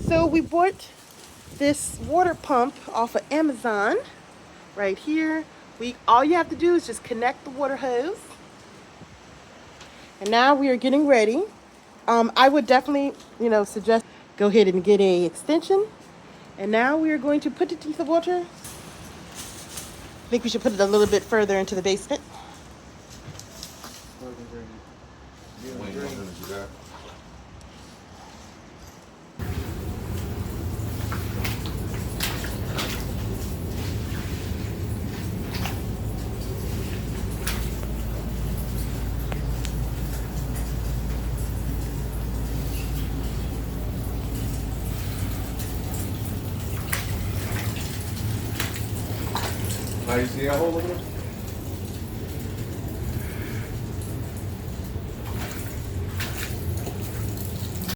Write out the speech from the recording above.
So we bought this water pump off of Amazon right here. All you have to do is just connect the water hose. And now we are getting ready. I would definitely, suggest go ahead and get a extension. And now we are going to put the teeth of water. I think we should put it a little bit further into the basement. Now you see that hole over there?